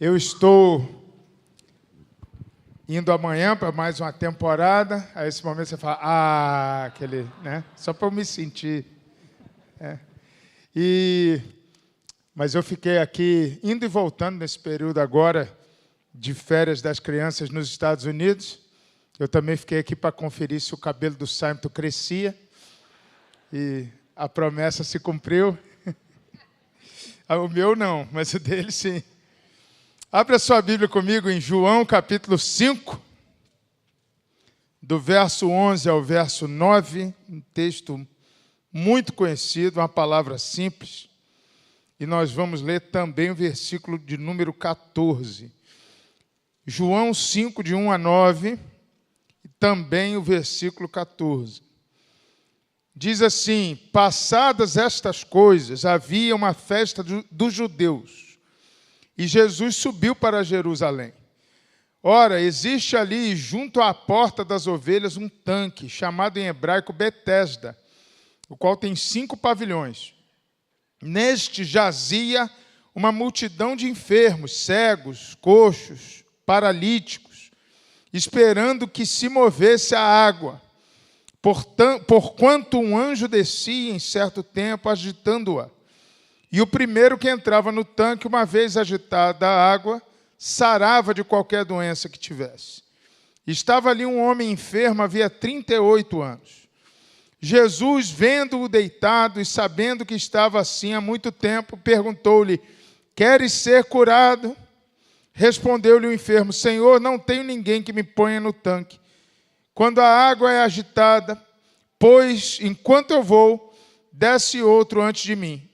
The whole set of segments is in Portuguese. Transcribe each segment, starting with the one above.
Eu estou indo amanhã para mais uma temporada. A esse momento você fala, aquele, né? Só para eu me sentir. Mas eu fiquei aqui, indo e voltando nesse período agora de férias das crianças nos Estados Unidos. Eu também fiquei aqui para conferir se o cabelo do Simon crescia. E a promessa se cumpriu. O meu não, mas o dele sim. Abra sua Bíblia comigo em João, capítulo 5, do verso 11 ao verso 9, um texto muito conhecido, uma palavra simples. E nós vamos ler também o versículo de número 14. João 5, de 1 a 9, e também o versículo 14. Diz assim: passadas estas coisas, havia uma festa dos judeus. E Jesus subiu para Jerusalém. Ora, existe ali, junto à porta das ovelhas, um tanque, chamado em hebraico Betesda, o qual tem 5 pavilhões. Neste jazia uma multidão de enfermos, cegos, coxos, paralíticos, esperando que se movesse a água. Porquanto um anjo descia em certo tempo, agitando-a. E o primeiro que entrava no tanque, uma vez agitada a água, sarava de qualquer doença que tivesse. Estava ali um homem enfermo, havia 38 anos. Jesus, vendo-o deitado e sabendo que estava assim há muito tempo, perguntou-lhe: queres ser curado? Respondeu-lhe o enfermo: Senhor, não tenho ninguém que me ponha no tanque quando a água é agitada, pois, enquanto eu vou, desce outro antes de mim.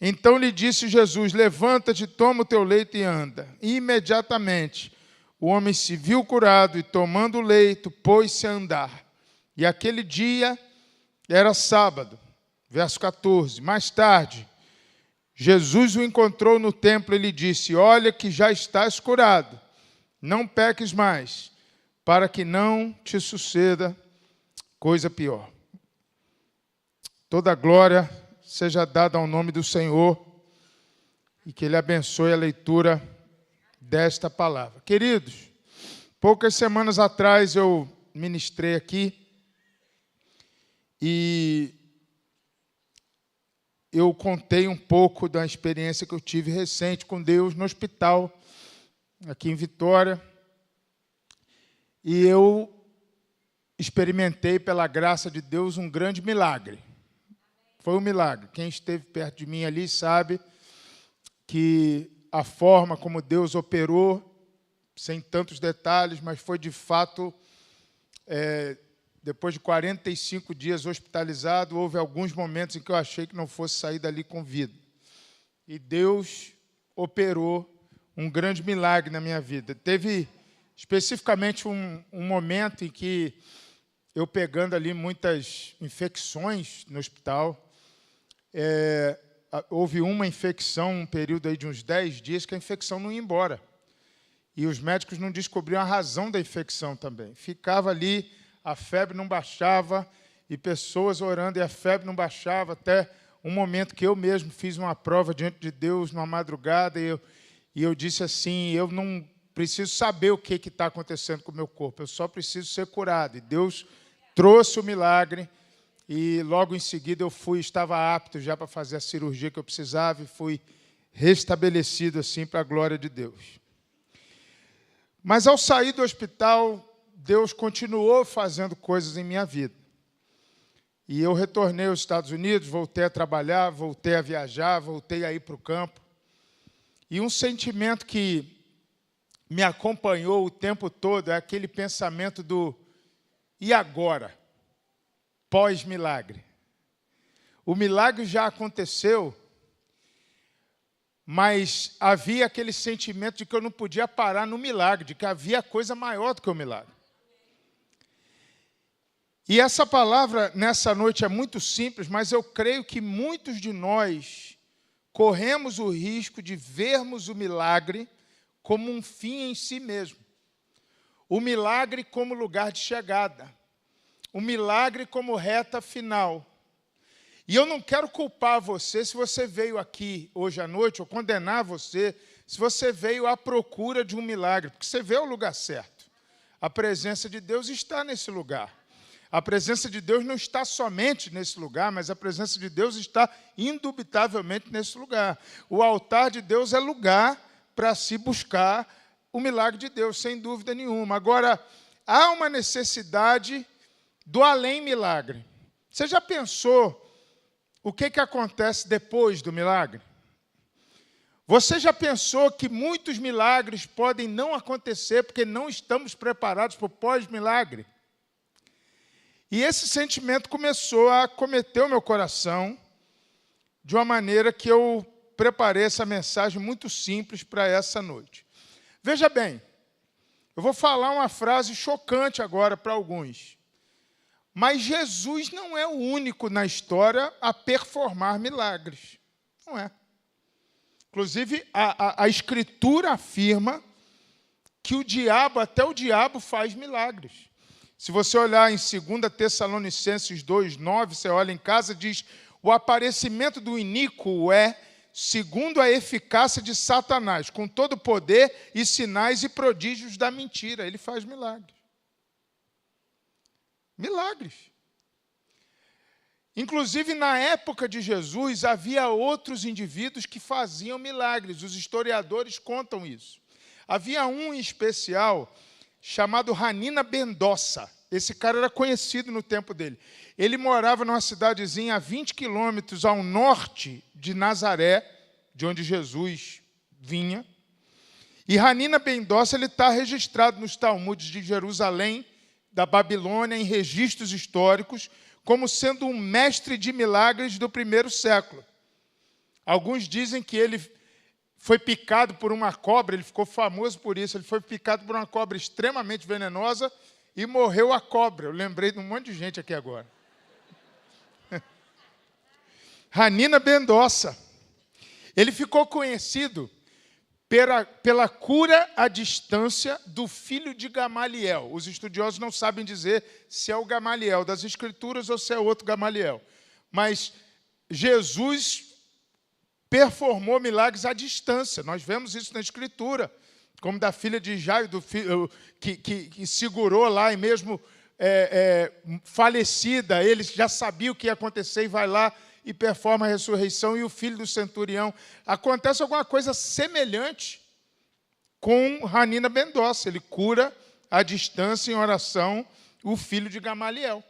Então lhe disse Jesus: levanta-te, toma o teu leito e anda. E imediatamente o homem se viu curado e, tomando o leito, pôs-se a andar. E aquele dia era sábado. Verso 14. Mais tarde, Jesus o encontrou no templo e lhe disse: olha que já estás curado, não peques mais, para que não te suceda coisa pior. Toda a glória seja dada ao nome do Senhor e que Ele abençoe a leitura desta palavra. Queridos, poucas semanas atrás eu ministrei aqui e eu contei um pouco da experiência que eu tive recente com Deus no hospital, aqui em Vitória. E eu experimentei, pela graça de Deus, um grande milagre. Foi um milagre. Quem esteve perto de mim ali sabe que a forma como Deus operou, sem tantos detalhes, mas foi de fato, depois de 45 dias hospitalizado, houve alguns momentos em que eu achei que não fosse sair dali com vida. E Deus operou um grande milagre na minha vida. Teve especificamente um momento em que eu, pegando ali muitas infecções no hospital, houve uma infecção, um período aí de uns 10 dias, que a infecção não ia embora. E os médicos não descobriam a razão da infecção também. Ficava ali, a febre não baixava, e pessoas orando, e a febre não baixava, até um momento que eu mesmo fiz uma prova diante de Deus, numa madrugada, e eu disse assim: eu não preciso saber o que está acontecendo com o meu corpo, eu só preciso ser curado. E Deus trouxe o milagre, e logo em seguida eu estava apto já para fazer a cirurgia que eu precisava, e fui restabelecido assim para a glória de Deus. Mas ao sair do hospital, Deus continuou fazendo coisas em minha vida. E eu retornei aos Estados Unidos, voltei a trabalhar, voltei a viajar, voltei a ir para o campo. E um sentimento que me acompanhou o tempo todo é aquele pensamento do: e agora? Pós-milagre. O milagre já aconteceu, mas havia aquele sentimento de que eu não podia parar no milagre, de que havia coisa maior do que o milagre. E essa palavra nessa noite é muito simples, mas eu creio que muitos de nós corremos o risco de vermos o milagre como um fim em si mesmo. O milagre como lugar de chegada. O milagre como reta final. E eu não quero culpar você se você veio aqui hoje à noite, ou condenar você se você veio à procura de um milagre, porque você veio ao lugar certo. A presença de Deus está nesse lugar. A presença de Deus não está somente nesse lugar, mas a presença de Deus está indubitavelmente nesse lugar. O altar de Deus é lugar para se buscar o milagre de Deus, sem dúvida nenhuma. Agora, há uma necessidade do além-milagre. Você já pensou o que acontece depois do milagre? Você já pensou que muitos milagres podem não acontecer porque não estamos preparados para o pós-milagre? E esse sentimento começou a acometer o meu coração de uma maneira que eu preparei essa mensagem muito simples para essa noite. Veja bem, eu vou falar uma frase chocante agora para alguns. Mas Jesus não é o único na história a performar milagres. Não é. Inclusive, a Escritura afirma que até o diabo faz milagres. Se você olhar em 2 Tessalonicenses 2,9, você olha em casa, diz: o aparecimento do iníquo é segundo a eficácia de Satanás, com todo o poder e sinais e prodígios da mentira. Ele faz milagres. Milagres. Inclusive, na época de Jesus, havia outros indivíduos que faziam milagres. Os historiadores contam isso. Havia um em especial chamado Hanina ben Dossa. Esse cara era conhecido no tempo dele. Ele morava numa cidadezinha a 20 quilômetros ao norte de Nazaré, de onde Jesus vinha. E Hanina ben Dossa está registrado nos Talmudes de Jerusalém, da Babilônia, em registros históricos, como sendo um mestre de milagres do primeiro século. Alguns dizem que ele foi picado por uma cobra, ele ficou famoso por isso, ele foi picado por uma cobra extremamente venenosa e morreu a cobra. Eu lembrei de um monte de gente aqui agora. Hanina ben Dossa. Ele ficou conhecido pela cura à distância do filho de Gamaliel. Os estudiosos não sabem dizer se é o Gamaliel das Escrituras ou se é outro Gamaliel. Mas Jesus performou milagres à distância. Nós vemos isso na Escritura, como da filha de Jairo, que segurou lá e mesmo falecida, ele já sabia o que ia acontecer e vai lá e performa a ressurreição. E o filho do centurião. Acontece alguma coisa semelhante com Hanina ben Dossa. Ele cura à distância, em oração, o filho de Gamaliel.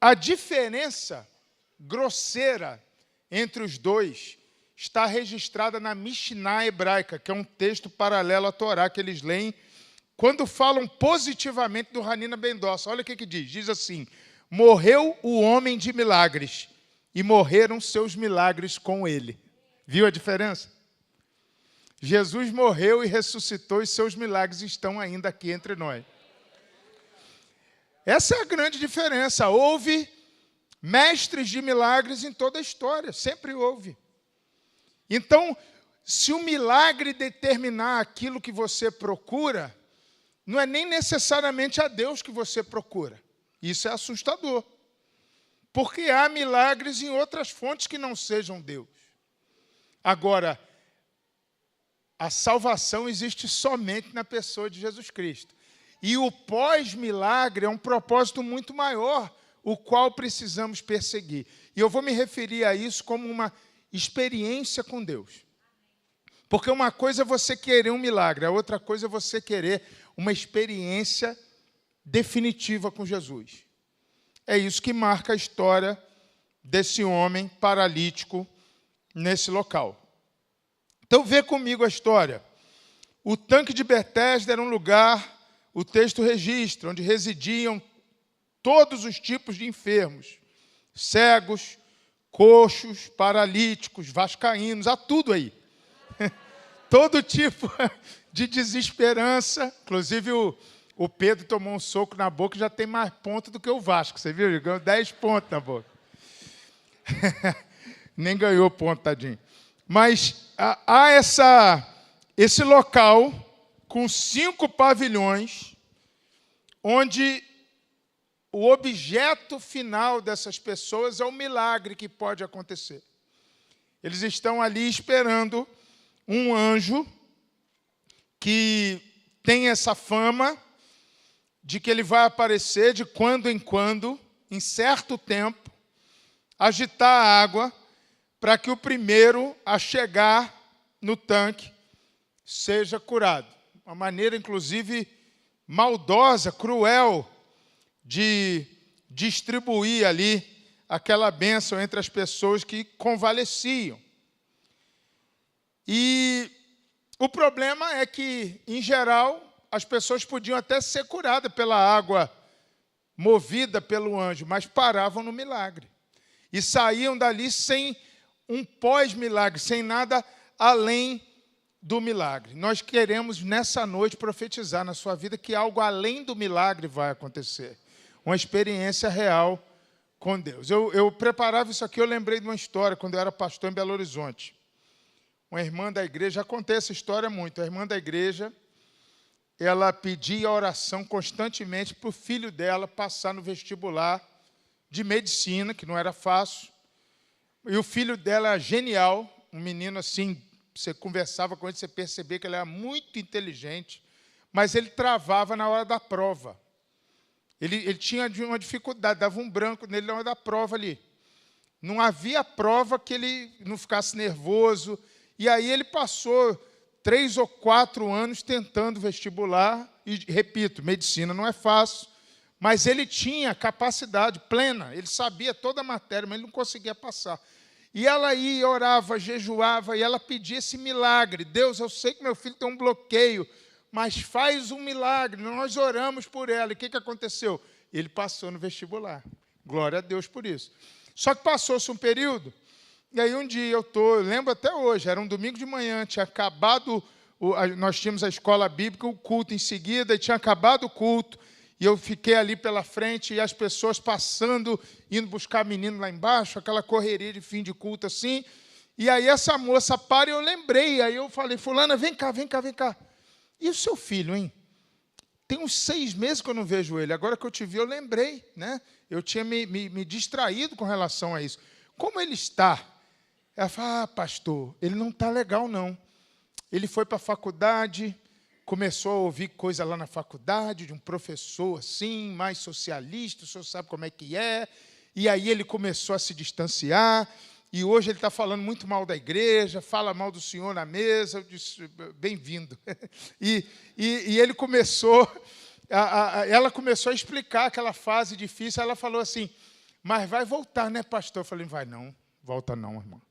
A diferença grosseira entre os dois está registrada na Mishnah hebraica, que é um texto paralelo à Torá que eles leem quando falam positivamente do Hanina ben Dossa. Olha o que diz. Diz assim: morreu o homem de milagres e morreram seus milagres com ele. Viu a diferença? Jesus morreu e ressuscitou e seus milagres estão ainda aqui entre nós. Essa é a grande diferença. Houve mestres de milagres em toda a história, sempre houve. Então, se o milagre determinar aquilo que você procura, não é nem necessariamente a Deus que você procura. Isso é assustador. Porque há milagres em outras fontes que não sejam Deus. Agora, a salvação existe somente na pessoa de Jesus Cristo. E o pós-milagre é um propósito muito maior, o qual precisamos perseguir. E eu vou me referir a isso como uma experiência com Deus. Porque uma coisa é você querer um milagre, a outra coisa é você querer uma experiência definitiva com Jesus. É isso que marca a história desse homem paralítico nesse local. Então, vê comigo a história. O tanque de Betesda era um lugar, o texto registra, onde residiam todos os tipos de enfermos, cegos, coxos, paralíticos, vascaínos, há tudo aí. Todo tipo de desesperança. Inclusive, o Pedro tomou um soco na boca e já tem mais ponto do que o Vasco. Você viu? Ele ganhou 10 pontos na boca. Nem ganhou ponto, tadinho. Mas há esse local com 5 pavilhões, onde o objeto final dessas pessoas é o milagre que pode acontecer. Eles estão ali esperando um anjo que tem essa fama de que ele vai aparecer de quando em quando, em certo tempo, agitar a água para que o primeiro a chegar no tanque seja curado. Uma maneira, inclusive, maldosa, cruel, de distribuir ali aquela bênção entre as pessoas que convalesciam. E o problema é que, em geral, as pessoas podiam até ser curadas pela água movida pelo anjo, mas paravam no milagre. E saíam dali sem um pós-milagre, sem nada além do milagre. Nós queremos, nessa noite, profetizar na sua vida que algo além do milagre vai acontecer. Uma experiência real com Deus. Eu preparava isso aqui, eu lembrei de uma história, quando eu era pastor em Belo Horizonte. Uma irmã da igreja, já contei essa história muito, a irmã da igreja, ela pedia oração constantemente para o filho dela passar no vestibular de medicina, que não era fácil. E o filho dela era genial, um menino assim, você conversava com ele, você percebia que ele era muito inteligente, mas ele travava na hora da prova. Ele tinha uma dificuldade, dava um branco nele na hora da prova ali. Não havia prova que ele não ficasse nervoso. E aí ele passou 3 ou 4 anos tentando vestibular. E, repito, medicina não é fácil. Mas ele tinha capacidade plena. Ele sabia toda a matéria, mas ele não conseguia passar. E ela ia, orava, jejuava, e ela pedia esse milagre. Deus, eu sei que meu filho tem um bloqueio, mas faz um milagre. Nós oramos por ela. E o que aconteceu? Ele passou no vestibular. Glória a Deus por isso. Só que passou-se um período, e aí um dia eu lembro até hoje, era um domingo de manhã, tinha acabado, nós tínhamos a escola bíblica, o culto em seguida, e tinha acabado o culto, e eu fiquei ali pela frente, e as pessoas passando, indo buscar menino lá embaixo, aquela correria de fim de culto assim, e aí essa moça para e eu lembrei, aí eu falei, fulana, vem cá, vem cá, vem cá. E o seu filho, hein? Tem uns 6 meses que eu não vejo ele. Agora que eu te vi, eu lembrei, né? Eu tinha me distraído com relação a isso. Como ele está? Ela fala, pastor, ele não está legal, não. Ele foi para a faculdade, começou a ouvir coisa lá na faculdade, de um professor assim, mais socialista, o senhor sabe como é que é. E aí ele começou a se distanciar. E hoje ele está falando muito mal da igreja, fala mal do senhor na mesa. Eu disse, bem-vindo. E ele começou, ela começou a explicar aquela fase difícil. Ela falou assim, mas vai voltar, né, pastor? Eu falei, vai não, volta não, irmão.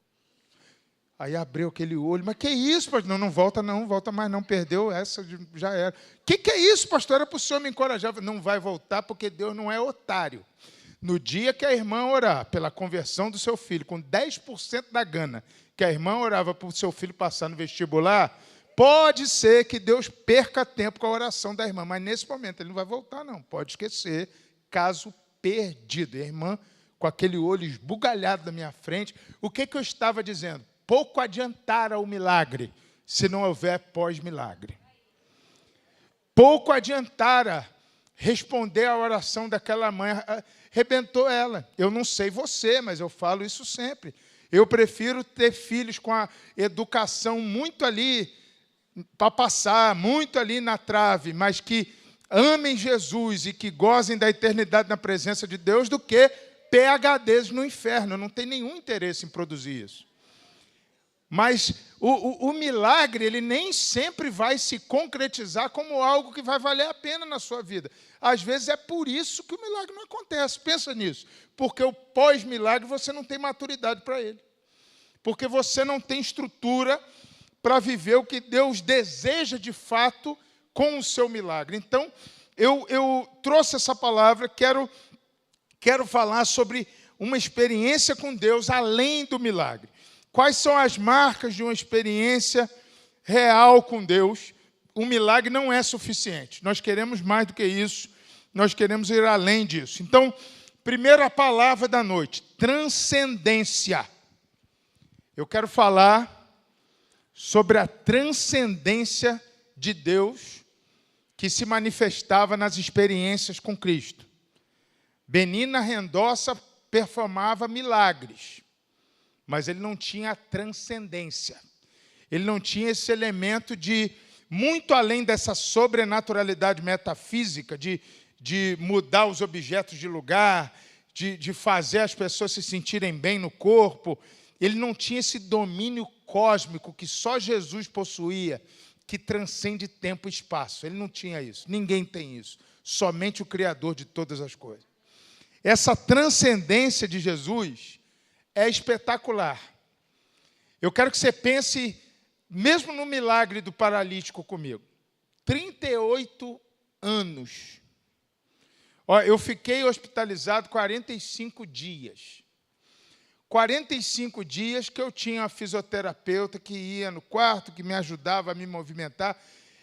Aí abriu aquele olho, mas que isso, pastor? Não volta mais não, perdeu essa, já era. Que é isso, pastor? Era para o senhor me encorajar. Não vai voltar porque Deus não é otário. No dia que a irmã orar pela conversão do seu filho, com 10% da gana, que a irmã orava para o seu filho passar no vestibular, pode ser que Deus perca tempo com a oração da irmã, mas nesse momento ele não vai voltar, não. Pode esquecer, caso perdido. E a irmã, com aquele olho esbugalhado na minha frente, o que eu estava dizendo? Pouco adiantara o milagre, se não houver pós-milagre. Pouco adiantara responder a oração daquela mãe, arrebentou ela. Eu não sei você, mas eu falo isso sempre. Eu prefiro ter filhos com a educação muito ali para passar, muito ali na trave, mas que amem Jesus e que gozem da eternidade na presença de Deus, do que PhDs no inferno. Eu não tenho nenhum interesse em produzir isso. Mas o milagre, ele nem sempre vai se concretizar como algo que vai valer a pena na sua vida. Às vezes é por isso que o milagre não acontece. Pensa nisso. Porque o pós-milagre você não tem maturidade para ele. Porque você não tem estrutura para viver o que Deus deseja de fato com o seu milagre. Então, eu trouxe essa palavra, quero falar sobre uma experiência com Deus além do milagre. Quais são as marcas de uma experiência real com Deus? Um milagre não é suficiente. Nós queremos mais do que isso. Nós queremos ir além disso. Então, primeira palavra da noite, transcendência. Eu quero falar sobre a transcendência de Deus que se manifestava nas experiências com Cristo. Benina Rendossa performava milagres. mas ele não tinha a transcendência. Ele não tinha esse elemento de, muito além dessa sobrenaturalidade metafísica, de mudar os objetos de lugar, de fazer as pessoas se sentirem bem no corpo. Ele não tinha esse domínio cósmico que só Jesus possuía, que transcende tempo e espaço. Ele não tinha isso. Ninguém tem isso. Somente o Criador de todas as coisas. Essa transcendência de Jesus é espetacular. Eu quero que você pense, mesmo no milagre do paralítico comigo. 38 anos. Eu fiquei hospitalizado 45 dias. 45 dias que eu tinha uma fisioterapeuta que ia no quarto, que me ajudava a me movimentar.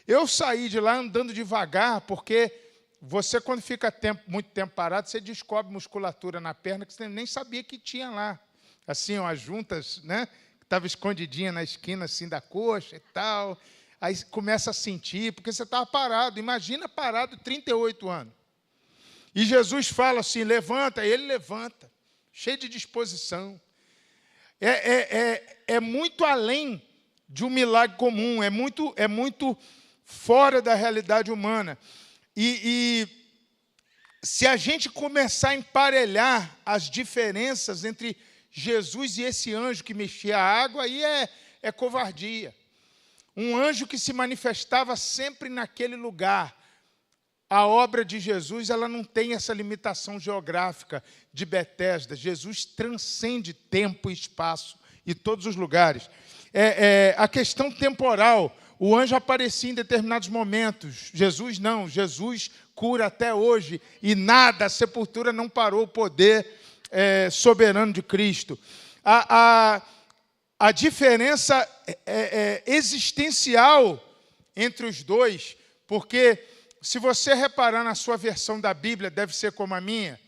Eu saí de lá andando devagar, porque você, quando fica muito tempo parado, você descobre musculatura na perna que você nem sabia que tinha lá. Assim, as juntas, né, que estavam escondidinhas na esquina assim, da coxa e tal. Aí começa a sentir, porque você estava parado. Imagina parado 38 anos. E Jesus fala assim, levanta, e ele levanta, cheio de disposição. É muito além de um milagre comum, é muito fora da realidade humana. E se a gente começar a emparelhar as diferenças entre Jesus e esse anjo que mexia a água, aí é covardia. Um anjo que se manifestava sempre naquele lugar. A obra de Jesus, ela não tem essa limitação geográfica de Betesda. Jesus transcende tempo e espaço e todos os lugares. A questão temporal, o anjo aparecia em determinados momentos. Jesus não, Jesus cura até hoje e nada, a sepultura não parou o poder soberano de Cristo. A diferença existencial entre os dois, porque se você reparar na sua versão da Bíblia, deve ser como a minha,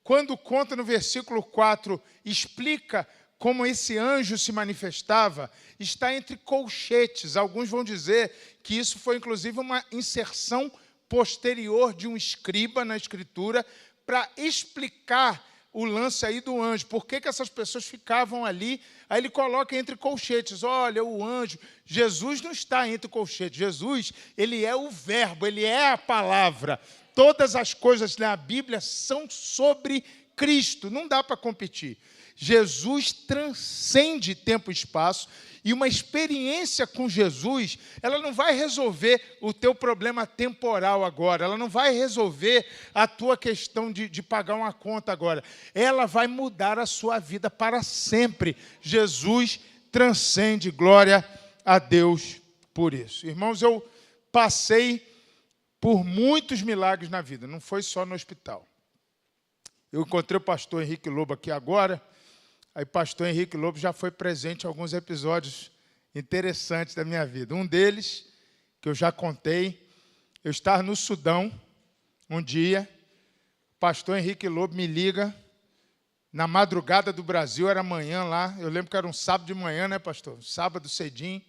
quando conta no versículo 4, explica como esse anjo se manifestava, está entre colchetes. Alguns vão dizer que isso foi, inclusive, uma inserção posterior de um escriba na Escritura para explicar o lance aí do anjo. Por que essas pessoas ficavam ali? Aí ele coloca entre colchetes. Olha, o anjo. Jesus não está entre colchetes. Jesus, ele é o verbo, ele é a palavra. Todas as coisas na Bíblia são sobre Cristo. Não dá para competir. Jesus transcende tempo e espaço. E uma experiência com Jesus, ela não vai resolver o teu problema temporal agora. Ela não vai resolver a tua questão de pagar uma conta agora. Ela vai mudar a sua vida para sempre. Jesus transcende. Glória a Deus por isso. Irmãos, eu passei por muitos milagres na vida. Não foi só no hospital. Eu encontrei o pastor Henrique Lobo aqui agora. Aí, pastor Henrique Lobo já foi presente em alguns episódios interessantes da minha vida. Um deles, que eu já contei, eu estava no Sudão, um dia, o pastor Henrique Lobo me liga, na madrugada do Brasil, era manhã lá, eu lembro que era um sábado de manhã, né, pastor? Sábado cedinho.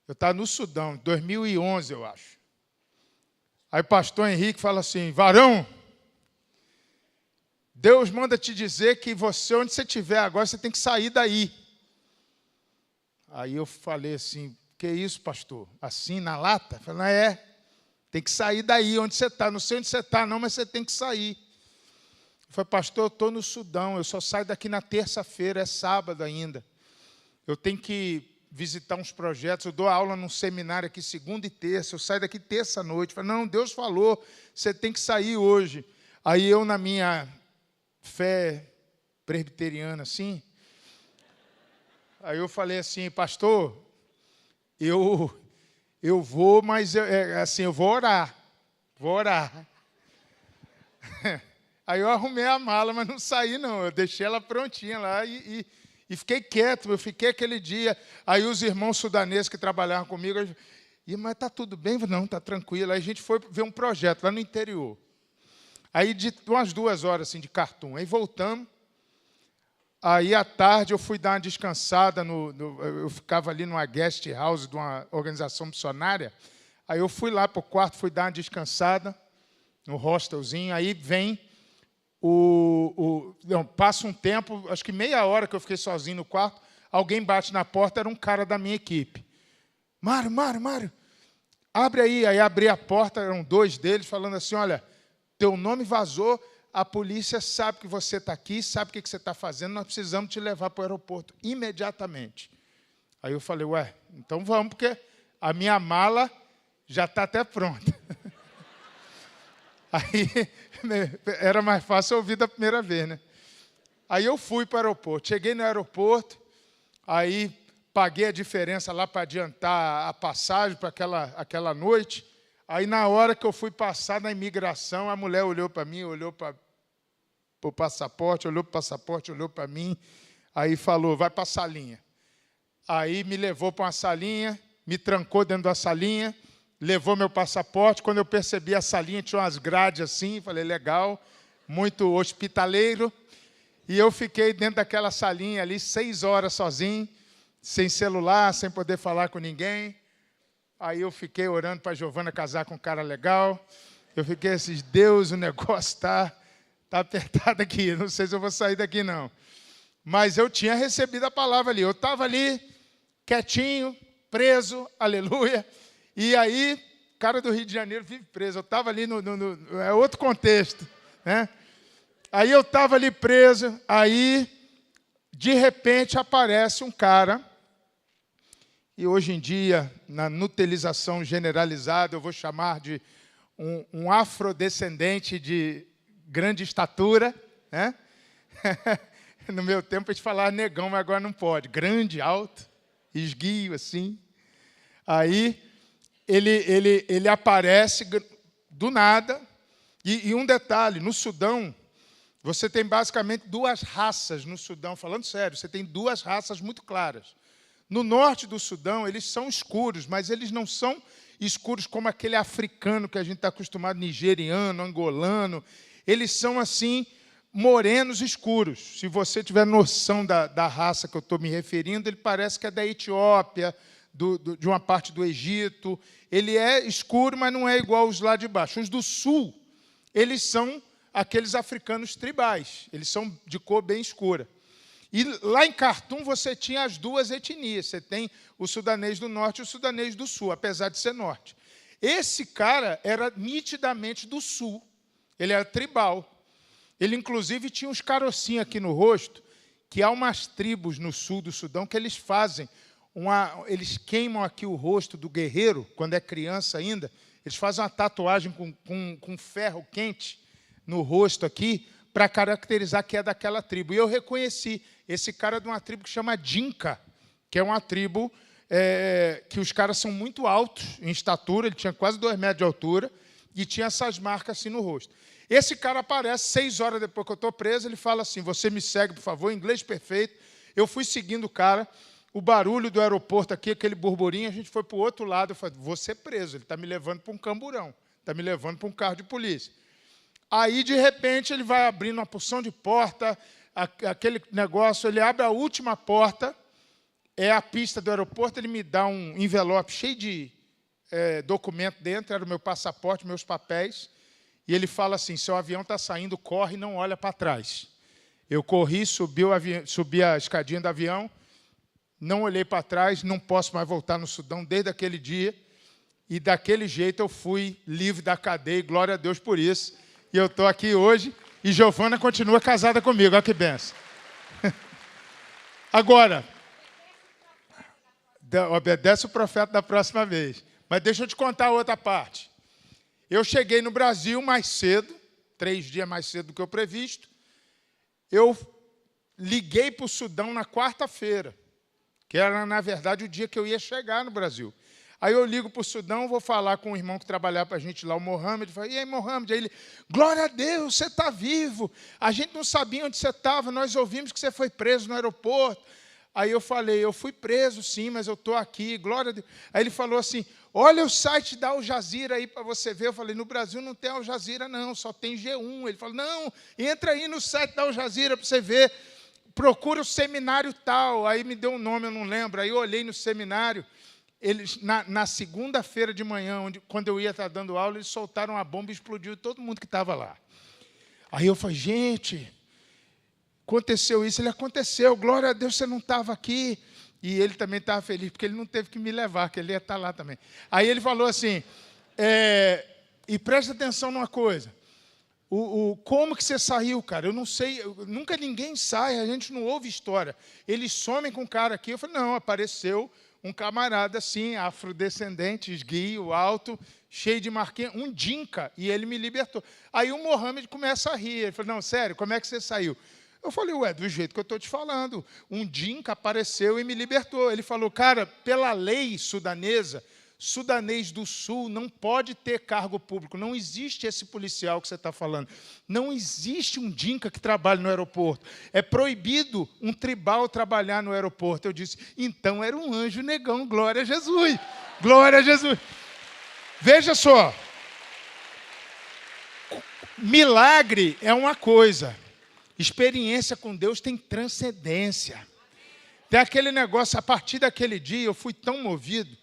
Eu estava no Sudão, 2011, eu acho. Aí, pastor Henrique fala assim, varão, Deus manda te dizer que você, onde você estiver agora, você tem que sair daí. Aí eu falei assim, que isso, pastor? Assim, na lata? Eu falei, tem que sair daí, onde você está. Não sei onde você está, não, mas você tem que sair. Eu falei, pastor, eu estou no Sudão, eu só saio daqui na terça-feira, é sábado ainda. Eu tenho que visitar uns projetos, eu dou aula num seminário aqui segunda e terça, eu saio daqui terça-noite. Eu falei, não, Deus falou, você tem que sair hoje. Aí eu, na minha fé presbiteriana, assim. Aí eu falei assim, pastor, eu vou, mas assim, eu vou orar. Aí eu arrumei a mala, mas não saí, não. Eu deixei ela prontinha lá e fiquei quieto. Eu fiquei aquele dia. Aí os irmãos sudaneses que trabalhavam comigo, mas está tudo bem? Não, está tranquilo. Aí a gente foi ver um projeto lá no interior. Aí, de umas 2 horas assim, de Khartoum. Aí voltamos. Aí, à tarde, eu fui dar uma descansada. Eu ficava ali numa guest house de uma organização missionária. Aí eu fui lá para o quarto, fui dar uma descansada no hostelzinho. Aí vem Passa um tempo, acho que meia hora que eu fiquei sozinho no quarto, alguém bate na porta, era um cara da minha equipe. Mário, abre aí. Aí abri a porta, eram 2 deles, falando assim, olha, teu nome vazou, a polícia sabe que você está aqui, sabe o que você está fazendo, nós precisamos te levar para o aeroporto imediatamente. Aí eu falei, ué, então vamos, porque a minha mala já está até pronta. Aí era mais fácil ouvir da primeira vez, né? Aí eu fui para o aeroporto. Cheguei no aeroporto, aí paguei a diferença lá para adiantar a passagem para aquela noite. Aí, na hora que eu fui passar na imigração, a mulher olhou para mim, olhou para o passaporte, olhou para o passaporte, olhou para mim, aí falou, vai para a salinha. Aí me levou para uma salinha, me trancou dentro da salinha, levou meu passaporte. Quando eu percebi a salinha, tinha umas grades assim, falei, legal, muito hospitaleiro. E eu fiquei dentro daquela salinha ali 6 horas sozinho, sem celular, sem poder falar com ninguém. Aí eu fiquei orando para a Giovana casar com um cara legal. Eu fiquei assim, Deus, o negócio está apertado aqui, não sei se eu vou sair daqui não. Mas eu tinha recebido a palavra ali, eu estava ali, quietinho, preso, aleluia. E aí, cara do Rio de Janeiro vive preso, eu estava ali é outro contexto, né? Aí eu estava ali preso, aí, de repente, aparece um cara, e hoje em dia, na nutelização generalizada, eu vou chamar de um afrodescendente de grande estatura, né? No meu tempo a gente falava negão, mas agora não pode. Grande, alto, esguio, assim. Aí ele aparece do nada. E um detalhe, no Sudão, você tem basicamente 2 raças no Sudão. Falando sério, você tem 2 raças muito claras. No norte do Sudão, eles são escuros, mas eles não são escuros como aquele africano que a gente está acostumado, nigeriano, angolano. Eles são, assim, morenos escuros. Se você tiver noção da raça que eu estou me referindo, ele parece que é da Etiópia, de uma parte do Egito. Ele é escuro, mas não é igual os lá de baixo. Os do sul, eles são aqueles africanos tribais. Eles são de cor bem escura. E lá em Khartoum você tinha as 2 etnias. Você tem o sudanês do norte e o sudanês do sul, apesar de ser norte. Esse cara era nitidamente do sul. Ele era tribal. Ele, inclusive, tinha uns carocinhos aqui no rosto, que há umas tribos no sul do Sudão que eles fazem, eles queimam aqui o rosto do guerreiro, quando é criança ainda, eles fazem uma tatuagem com ferro quente no rosto aqui, para caracterizar que é daquela tribo. E eu reconheci esse cara de uma tribo que chama Dinka, que é uma tribo que os caras são muito altos em estatura, ele tinha quase 2 metros de altura, e tinha essas marcas assim no rosto. Esse cara aparece 6 horas depois que eu estou preso, ele fala assim, você me segue, por favor, em inglês perfeito. Eu fui seguindo o cara, o barulho do aeroporto aqui, aquele burburinho, a gente foi para o outro lado, eu falei, vou ser preso, ele está me levando para um camburão, está me levando para um carro de polícia. Aí, de repente, ele vai abrindo uma porção de porta, aquele negócio, ele abre a última porta, é a pista do aeroporto, ele me dá um envelope cheio de documento dentro, era o meu passaporte, meus papéis, e ele fala assim, seu avião está saindo, corre e não olha para trás. Eu corri, subi a escadinha do avião, não olhei para trás, não posso mais voltar no Sudão desde aquele dia, e daquele jeito eu fui livre da cadeia, e glória a Deus por isso. E eu estou aqui hoje, e Giovana continua casada comigo, olha que benção. Agora, obedece o profeta da próxima vez. Mas deixa eu te contar a outra parte. Eu cheguei no Brasil mais cedo, 3 dias mais cedo do que o previsto. Eu liguei para o Sudão na quarta-feira, que era, na verdade, o dia que eu ia chegar no Brasil. Aí eu ligo para o Sudão, vou falar com o irmão que trabalhava para a gente lá, o Mohamed. Falei, e aí, Mohamed? Aí ele, glória a Deus, você está vivo. A gente não sabia onde você estava, nós ouvimos que você foi preso no aeroporto. Aí eu falei, eu fui preso, sim, mas eu estou aqui, glória a Deus. Aí ele falou assim, olha o site da Al Jazeera aí para você ver. Eu falei, no Brasil não tem Al Jazeera não, só tem G1. Ele falou, não, entra aí no site da Al Jazeera para você ver, procura o seminário tal. Aí me deu um nome, eu não lembro. Aí eu olhei no seminário, eles, na segunda-feira de manhã, quando eu ia estar dando aula, eles soltaram uma bomba e explodiu todo mundo que estava lá. Aí eu falei, gente, aconteceu isso. Ele, aconteceu, glória a Deus, você não estava aqui. E ele também estava feliz, porque ele não teve que me levar, que ele ia estar lá também. Aí ele falou assim, e presta atenção numa coisa, como que você saiu, cara? Eu não sei, nunca ninguém sai, a gente não ouve história. Eles somem com o cara aqui. Eu falei, não, apareceu um camarada assim, afrodescendente, esguio, alto, cheio de marquinha, um dinka, e ele me libertou. Aí o Mohamed começa a rir. Ele falou, não, sério, como é que você saiu? Eu falei, ué, do jeito que eu estou te falando. Um dinka apareceu e me libertou. Ele falou, cara, pela lei sudanesa, sudanês do sul não pode ter cargo público. Não existe esse policial que você está falando. Não existe um dinka que trabalhe no aeroporto. É proibido um tribal trabalhar no aeroporto. Eu disse, então era um anjo negão. Glória a Jesus. Glória a Jesus. Veja só. Milagre é uma coisa. Experiência com Deus tem transcendência. Tem aquele negócio, a partir daquele dia eu fui tão movido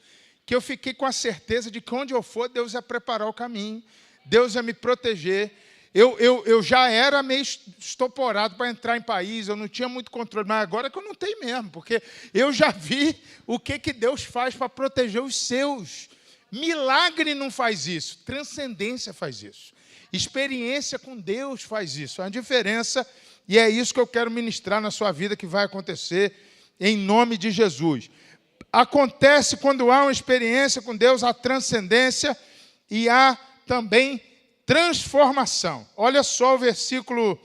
que eu fiquei com a certeza de que onde eu for, Deus ia preparar o caminho, Deus ia me proteger. Eu já era meio estoporado para entrar em país, eu não tinha muito controle, mas agora que eu não tenho mesmo, porque eu já vi o que Deus faz para proteger os seus. Milagre não faz isso, transcendência faz isso. Experiência com Deus faz isso. É uma diferença, e é isso que eu quero ministrar na sua vida, que vai acontecer em nome de Jesus. Acontece quando há uma experiência com Deus, a transcendência e há também transformação. Olha só o versículo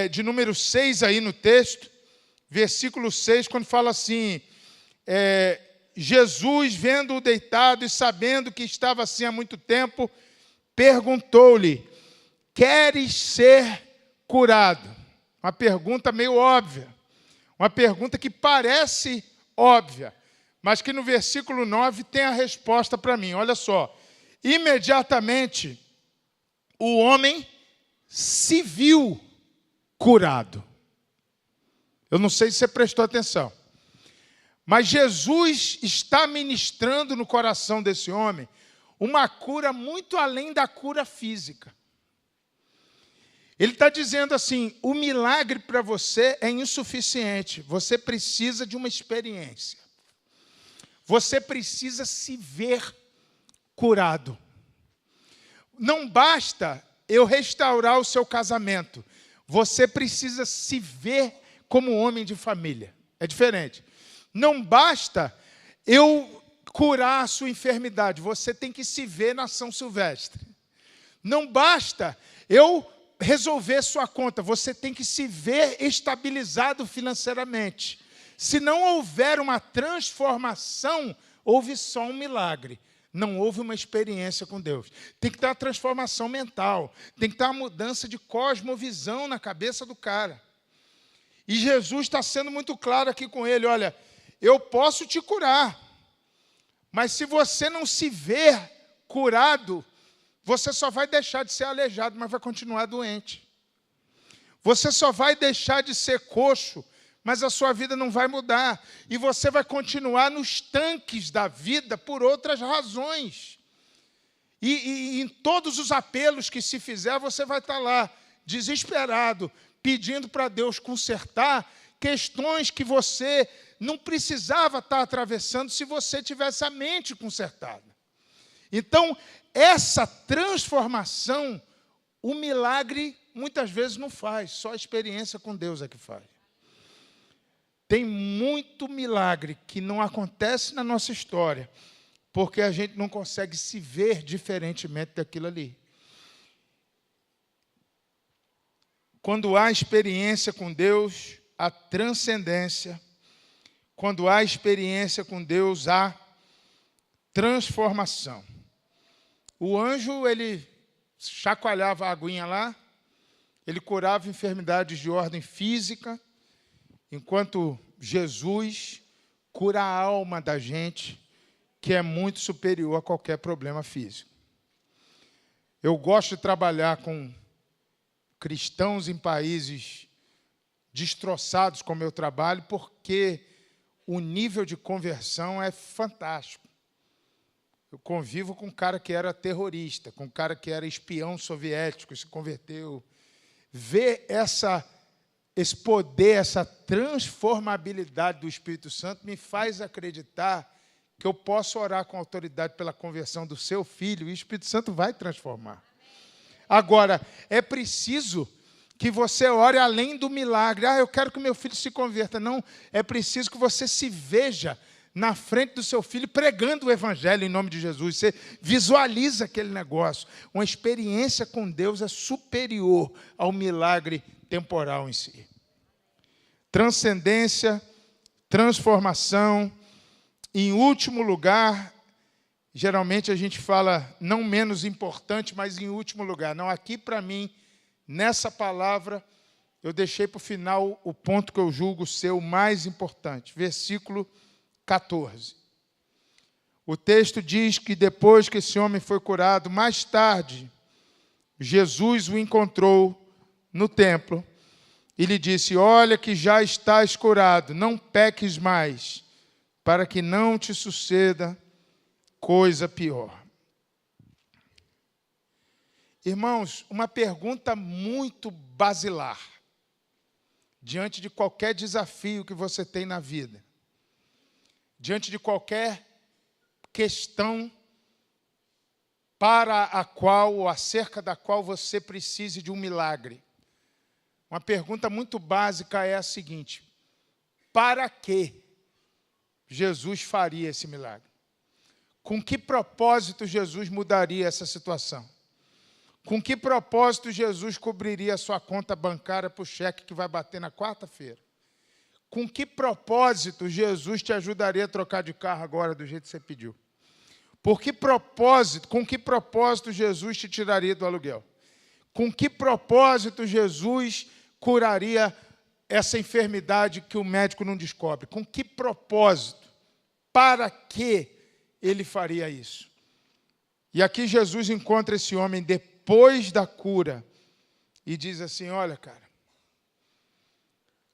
de número 6 aí no texto, versículo 6, quando fala assim, Jesus, vendo-o deitado e sabendo que estava assim há muito tempo, perguntou-lhe, queres ser curado? Uma pergunta meio óbvia, uma pergunta que parece óbvia, mas que no versículo 9 tem a resposta para mim. Olha só, imediatamente o homem se viu curado. Eu não sei se você prestou atenção, mas Jesus está ministrando no coração desse homem uma cura muito além da cura física. Ele está dizendo assim, o milagre para você é insuficiente, você precisa de uma experiência. Você precisa se ver curado. Não basta eu restaurar o seu casamento, você precisa se ver como homem de família. É diferente. Não basta eu curar a sua enfermidade, você tem que se ver na São Silvestre. Não basta eu resolver sua conta, você tem que se ver estabilizado financeiramente. Se não houver uma transformação, houve só um milagre. Não houve uma experiência com Deus. Tem que ter uma transformação mental, tem que ter uma mudança de cosmovisão na cabeça do cara. E Jesus está sendo muito claro aqui com ele, olha, eu posso te curar, mas se você não se ver curado, você só vai deixar de ser aleijado, mas vai continuar doente. Você só vai deixar de ser coxo, mas a sua vida não vai mudar. E você vai continuar nos tanques da vida por outras razões. E em todos os apelos que se fizer, você vai estar lá, desesperado, pedindo para Deus consertar questões que você não precisava estar atravessando se você tivesse a mente consertada. Então, essa transformação, o milagre muitas vezes não faz, só a experiência com Deus é que faz. Tem muito milagre que não acontece na nossa história, porque a gente não consegue se ver diferentemente daquilo ali. Quando há experiência com Deus, há transcendência. Quando há experiência com Deus, há transformação. O anjo, ele chacoalhava a aguinha lá, ele curava enfermidades de ordem física, enquanto Jesus cura a alma da gente, que é muito superior a qualquer problema físico. Eu gosto de trabalhar com cristãos em países destroçados, como eu trabalho, porque o nível de conversão é fantástico. Eu convivo com um cara que era terrorista, com um cara que era espião soviético, se converteu. ver esse poder, essa transformabilidade do Espírito Santo me faz acreditar que eu posso orar com autoridade pela conversão do seu filho e o Espírito Santo vai transformar. Agora, é preciso que você ore além do milagre. Eu quero que meu filho se converta. Não, é preciso que você se veja na frente do seu filho pregando o Evangelho em nome de Jesus. Você visualiza aquele negócio. Uma experiência com Deus é superior ao milagre temporal em si. Transcendência, transformação. Em último lugar, geralmente a gente fala não menos importante, mas em último lugar. Não, aqui para mim, nessa palavra, eu deixei para o final o ponto que eu julgo ser o mais importante. Versículo 14. O texto diz que depois que esse homem foi curado, mais tarde, Jesus o encontrou no templo e lhe disse: olha que já estás curado, não peques mais, para que não te suceda coisa pior. Irmãos, uma pergunta muito basilar, diante de qualquer desafio que você tem na vida, diante de qualquer questão para a qual, ou acerca da qual você precise de um milagre. Uma pergunta muito básica é a seguinte: para que Jesus faria esse milagre? Com que propósito Jesus mudaria essa situação? Com que propósito Jesus cobriria a sua conta bancária para o cheque que vai bater na quarta-feira? Com que propósito Jesus te ajudaria a trocar de carro agora do jeito que você pediu? Com que propósito Jesus te tiraria do aluguel? Com que propósito Jesus curaria essa enfermidade que o médico não descobre? Com que propósito? Para que ele faria isso? E aqui Jesus encontra esse homem depois da cura e diz assim: olha, cara,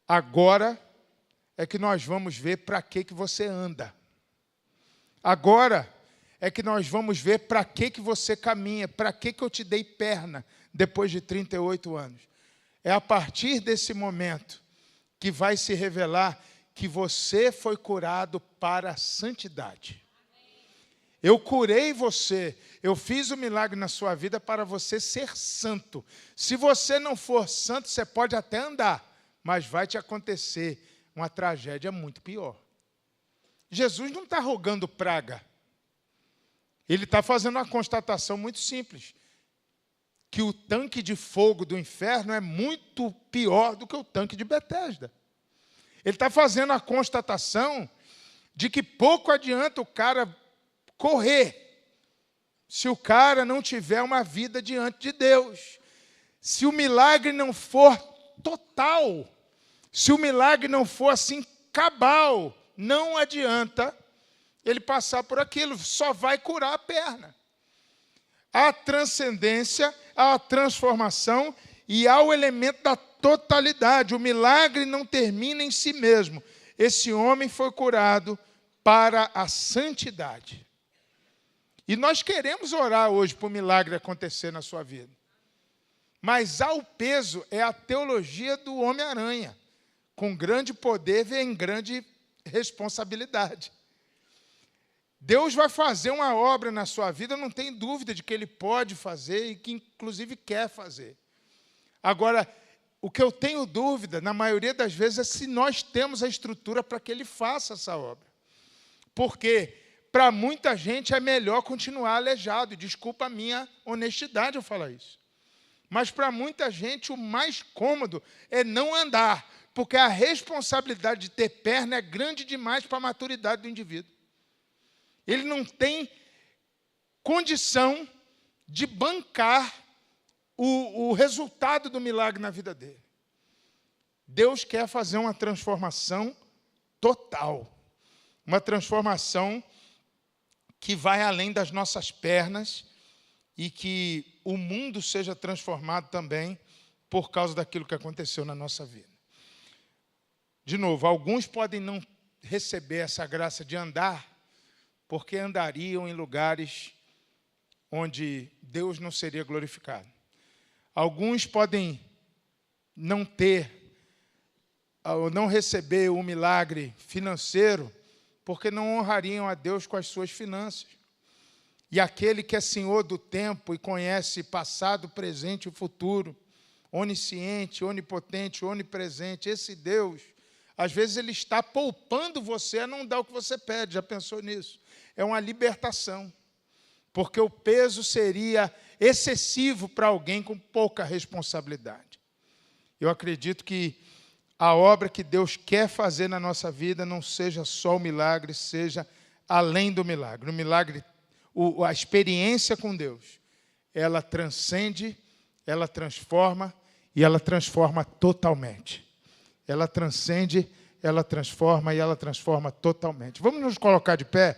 agora é que nós vamos ver para que você anda. Agora é que nós vamos ver para que você caminha, para que eu te dei perna depois de 38 anos. É a partir desse momento que vai se revelar que você foi curado para a santidade. Eu curei você, eu fiz o milagre na sua vida para você ser santo. Se você não for santo, você pode até andar, mas vai te acontecer uma tragédia muito pior. Jesus não está rogando praga. Ele está fazendo uma constatação muito simples, que o tanque de fogo do inferno é muito pior do que o tanque de Betesda. Ele está fazendo a constatação de que pouco adianta o cara correr se o cara não tiver uma vida diante de Deus. Se o milagre não for total, se o milagre não for assim cabal, não adianta ele passar por aquilo, só vai curar a perna. Há transcendência, há transformação e há o elemento da totalidade. O milagre não termina em si mesmo. Esse homem foi curado para a santidade. E nós queremos orar hoje para o milagre acontecer na sua vida. Mas ao peso é a teologia do Homem-Aranha. Com grande poder vem grande responsabilidade. Deus vai fazer uma obra na sua vida, eu não tenho dúvida de que Ele pode fazer e que inclusive quer fazer. Agora, o que eu tenho dúvida, na maioria das vezes, é se nós temos a estrutura para que Ele faça essa obra. Porque, para muita gente, é melhor continuar aleijado. E desculpa a minha honestidade eu falar isso. Mas, para muita gente, o mais cômodo é não andar. Porque a responsabilidade de ter perna é grande demais para a maturidade do indivíduo. Ele não tem condição de bancar o resultado do milagre na vida dele. Deus quer fazer uma transformação total. Uma transformação que vai além das nossas pernas e que o mundo seja transformado também por causa daquilo que aconteceu na nossa vida. De novo, alguns podem não receber essa graça de andar porque andariam em lugares onde Deus não seria glorificado. Alguns podem não ter, ou não receber o milagre financeiro, porque não honrariam a Deus com as suas finanças. E aquele que é Senhor do tempo e conhece passado, presente e futuro, onisciente, onipotente, onipresente, esse Deus, às vezes ele está poupando você a não dar o que você pede. Já pensou nisso? É uma libertação, porque o peso seria excessivo para alguém com pouca responsabilidade. Eu acredito que a obra que Deus quer fazer na nossa vida não seja só o milagre, seja além do milagre. O milagre, a experiência com Deus, ela transcende, ela transforma e ela transforma totalmente. Ela transcende, ela transforma e ela transforma totalmente. Vamos nos colocar de pé?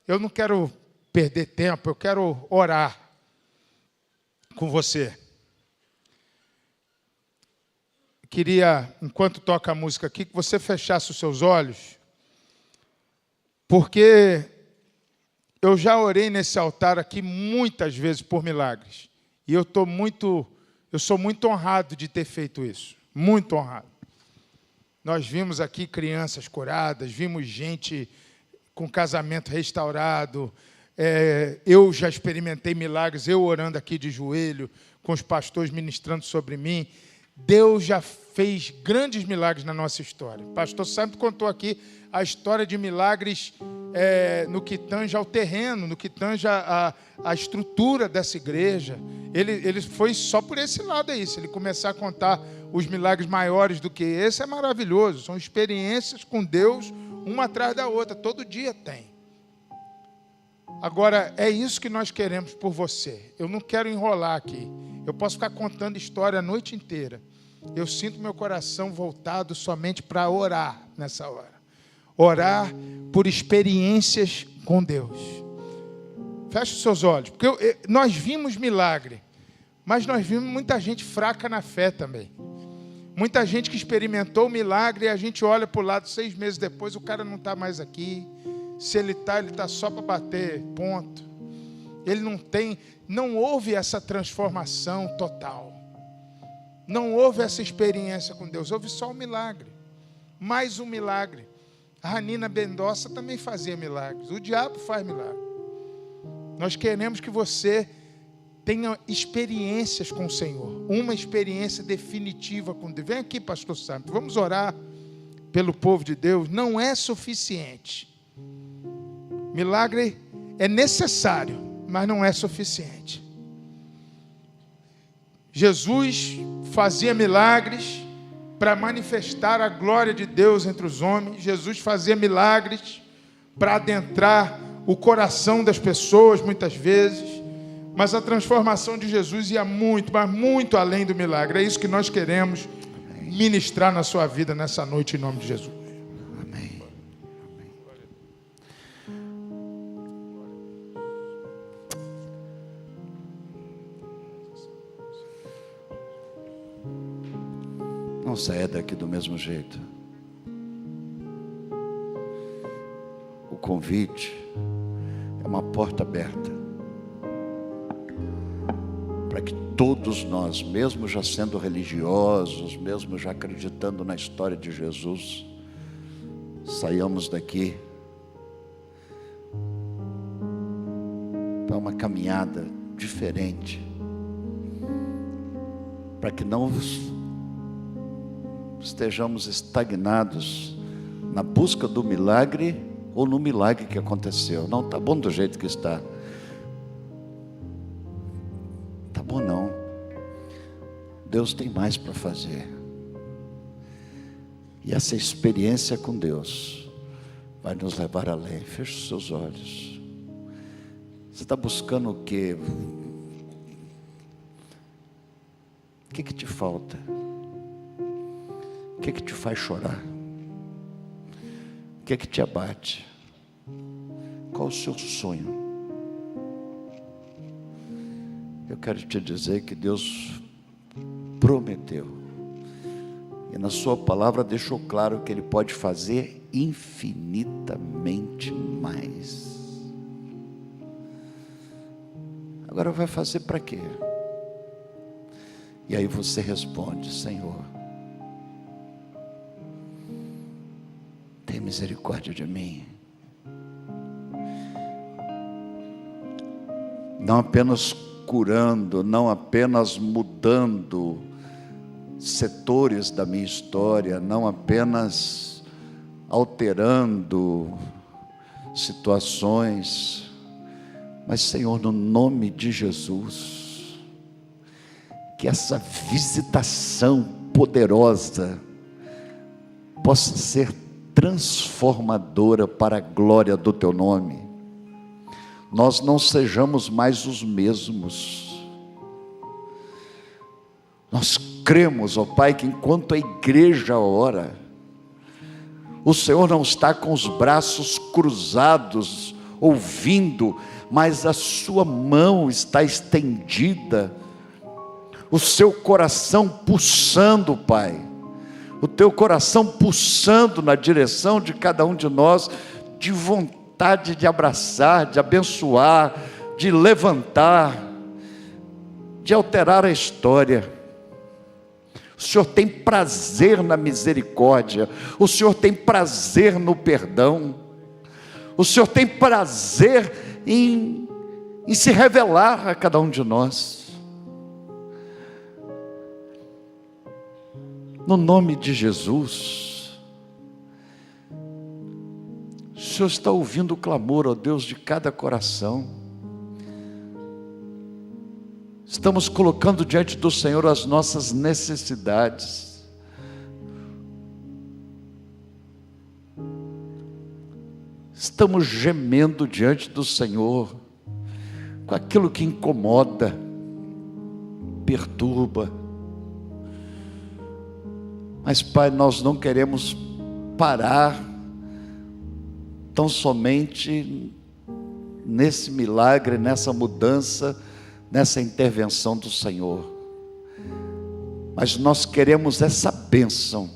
Eu não quero perder tempo, eu quero orar com você. Queria, enquanto toca a música aqui, que você fechasse os seus olhos, porque eu já orei nesse altar aqui muitas vezes por milagres, e eu sou muito honrado de ter feito isso, muito honrado. Nós vimos aqui crianças curadas, vimos gente com casamento restaurado, eu já experimentei milagres, eu orando aqui de joelho, com os pastores ministrando sobre mim. Deus já fez grandes milagres na nossa história. O pastor sempre contou aqui a história de milagres no que tange ao terreno, no que tange a estrutura dessa igreja. Ele foi só por esse lado aí. Se ele começar a contar os milagres maiores do que esse, é maravilhoso. São experiências com Deus, uma atrás da outra. Todo dia tem. Agora, é isso que nós queremos por você. Eu não quero enrolar aqui. Eu posso ficar contando história a noite inteira. Eu sinto meu coração voltado somente para orar nessa hora. Orar por experiências com Deus. Feche os seus olhos. Porque nós vimos milagre, mas nós vimos muita gente fraca na fé também. Muita gente que experimentou o milagre e a gente olha para o lado 6 meses depois, o cara não está mais aqui. Se ele está só para bater ponto. Ele não houve essa transformação total. Não houve essa experiência com Deus. Houve só um milagre. Mais um milagre. A Ranina Mendonça também fazia milagres. O diabo faz milagre. Nós queremos que você tenha experiências com o Senhor. Uma experiência definitiva com Deus. Vem aqui, pastor Santo. Vamos orar pelo povo de Deus. Não é suficiente. Milagre é necessário, mas não é suficiente. Jesus fazia milagres para manifestar a glória de Deus entre os homens. Jesus fazia milagres para adentrar o coração das pessoas, muitas vezes. Mas a transformação de Jesus ia muito, mas muito além do milagre. É isso que nós queremos ministrar na sua vida nessa noite, em nome de Jesus. Não saia daqui do mesmo jeito. O convite é uma porta aberta para que todos nós, mesmo já sendo religiosos, mesmo já acreditando na história de Jesus, saiamos daqui para uma caminhada diferente, para que não estejamos estagnados na busca do milagre ou no milagre que aconteceu. Não, está bom do jeito que está. Está bom não. Deus tem mais para fazer. E essa experiência com Deus vai nos levar além. Feche os seus olhos. Você está buscando o quê? O que te falta? O que te faz chorar? O que te abate? Qual o seu sonho? Eu quero te dizer que Deus prometeu, e na sua palavra deixou claro que Ele pode fazer infinitamente mais. Agora vai fazer para quê? E aí você responde: Senhor, tem misericórdia de mim. Não apenas curando, não apenas mudando setores da minha história, não apenas alterando situações, mas, Senhor, no nome de Jesus, que essa visitação poderosa possa ser transformadora para a glória do Teu nome. Nós não sejamos mais os mesmos. Nós cremos, ó Pai, que enquanto a igreja ora, o Senhor não está com os braços cruzados, ouvindo, mas a sua mão está estendida, o seu coração pulsando, Pai, o teu coração pulsando na direção de cada um de nós, de vontade de abraçar, de abençoar, de levantar, de alterar a história. O Senhor tem prazer na misericórdia, o Senhor tem prazer no perdão, o Senhor tem prazer em se revelar a cada um de nós. No nome de Jesus, o Senhor está ouvindo o clamor, ó Deus, de cada coração. Estamos colocando diante do Senhor as nossas necessidades. Estamos gemendo diante do Senhor com aquilo que incomoda, perturba. Mas, Pai, nós não queremos parar tão somente nesse milagre, nessa mudança, nessa intervenção do Senhor, mas nós queremos essa bênção,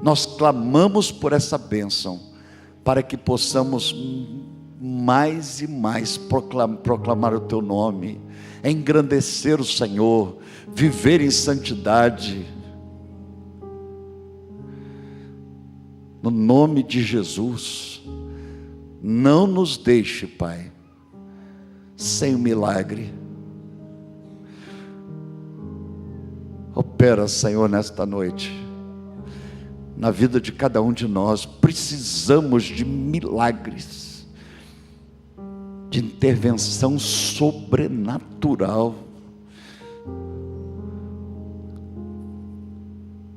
nós clamamos por essa bênção, para que possamos mais e mais proclamar o Teu nome, engrandecer o Senhor, viver em santidade, no nome de Jesus. Não nos deixe, Pai, sem o milagre. Opera, Senhor, nesta noite, na vida de cada um de nós. Precisamos de milagres, de intervenção sobrenatural.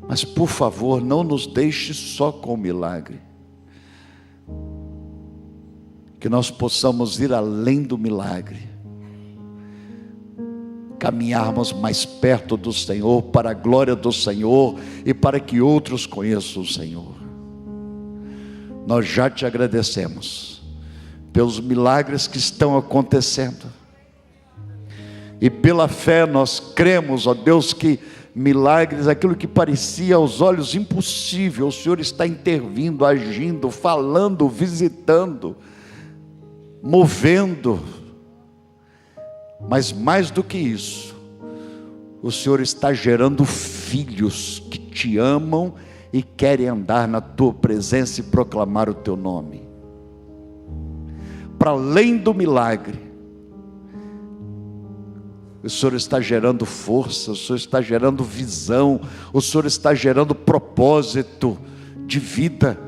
Mas, por favor, não nos deixe só com o milagre, que nós possamos ir além do milagre, caminharmos mais perto do Senhor, para a glória do Senhor e para que outros conheçam o Senhor. Nós já te agradecemos pelos milagres que estão acontecendo, e pela fé nós cremos, ó Deus, que milagres, aquilo que parecia aos olhos impossível, o Senhor está intervindo, agindo, falando, visitando, movendo. Mas mais do que isso, o Senhor está gerando filhos que te amam e querem andar na tua presença e proclamar o teu nome. Para além do milagre, o Senhor está gerando força, o Senhor está gerando visão, o Senhor está gerando propósito de vida.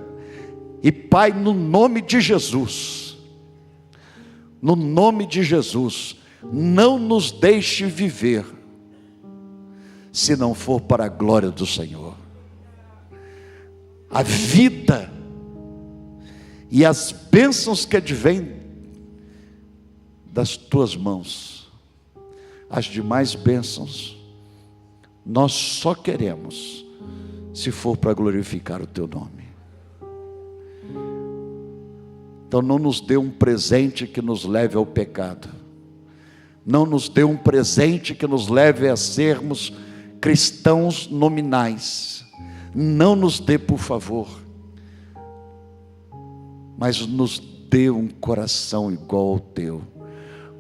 E Pai, no nome de Jesus, no nome de Jesus, não nos deixe viver se não for para a glória do Senhor. A vida e as bênçãos que advêm das tuas mãos, as demais bênçãos, nós só queremos se for para glorificar o teu nome. Então não nos dê um presente que nos leve ao pecado, não nos dê um presente que nos leve a sermos cristãos nominais, não nos dê, por favor, mas nos dê um coração igual ao teu,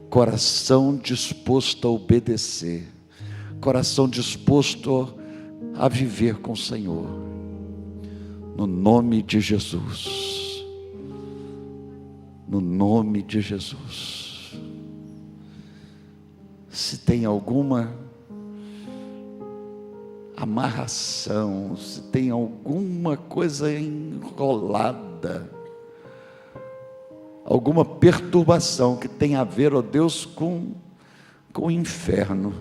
coração disposto a obedecer, coração disposto a viver com o Senhor, no nome de Jesus, no nome de Jesus. Se tem alguma amarração, se tem alguma coisa enrolada, alguma perturbação que tem a ver, ó Deus, com o inferno,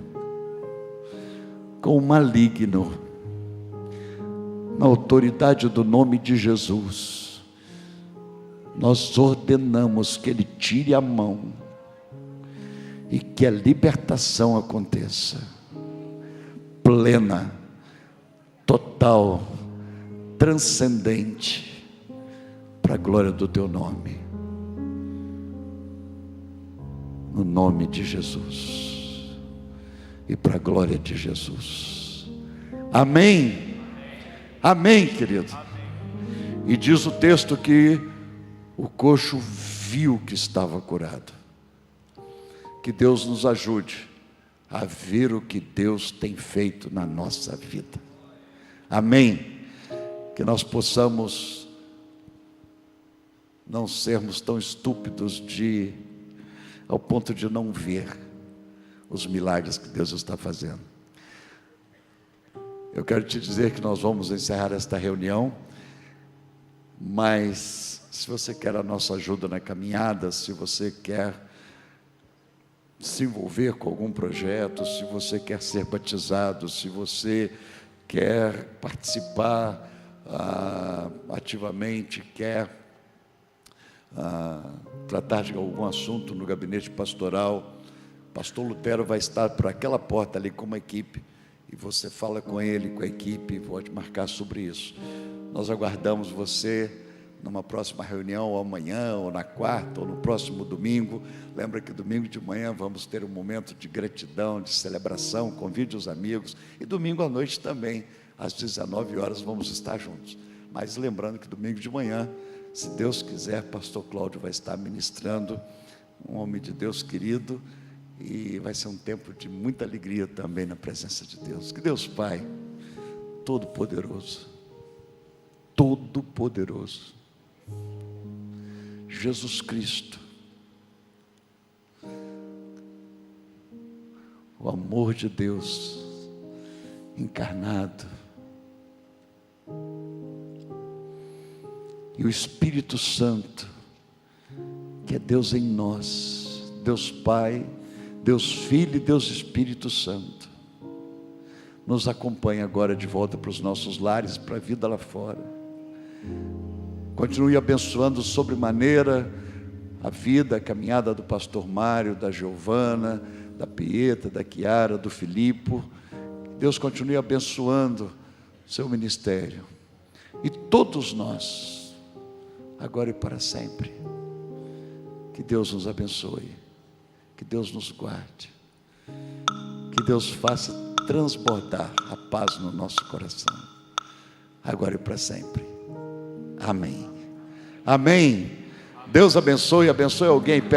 com o maligno, na autoridade do nome de Jesus, nós ordenamos que Ele tire a mão e que a libertação aconteça, plena, total, transcendente, para a glória do Teu nome, no nome de Jesus, e para a glória de Jesus. Amém. Amém, querido. E diz o texto que o coxo viu que estava curado. Que Deus nos ajude a ver o que Deus tem feito na nossa vida. Amém. Que nós possamos não sermos tão estúpidos ao ponto de não ver os milagres que Deus está fazendo. Eu quero te dizer que nós vamos encerrar esta reunião, mas se você quer a nossa ajuda na caminhada, se você quer se envolver com algum projeto, se você quer ser batizado, se você quer participar ativamente, quer tratar de algum assunto no gabinete pastoral, pastor Lutero vai estar por aquela porta ali com uma equipe, e você fala com ele, com a equipe, pode marcar sobre isso. Nós aguardamos você numa próxima reunião, ou amanhã, ou na quarta, ou no próximo domingo. Lembra que domingo de manhã vamos ter um momento de gratidão, de celebração, convide os amigos, e domingo à noite também, às 19 horas, vamos estar juntos. Mas lembrando que domingo de manhã, se Deus quiser, pastor Cláudio vai estar ministrando, um homem de Deus querido, e vai ser um tempo de muita alegria também na presença de Deus. Que Deus Pai, Todo-Poderoso, Jesus Cristo, o amor de Deus encarnado, e o Espírito Santo, que é Deus em nós, Deus Pai, Deus Filho e Deus Espírito Santo, nos acompanha agora de volta para os nossos lares, para a vida lá fora. Continue abençoando sobremaneira a vida, a caminhada do pastor Mário, da Giovana, da Pieta, da Chiara, do Filipe. Deus continue abençoando seu ministério, e todos nós, agora e para sempre. Que Deus nos abençoe, que Deus nos guarde, que Deus faça transbordar a paz no nosso coração, agora e para sempre. Amém. Amém. Deus abençoe alguém perto.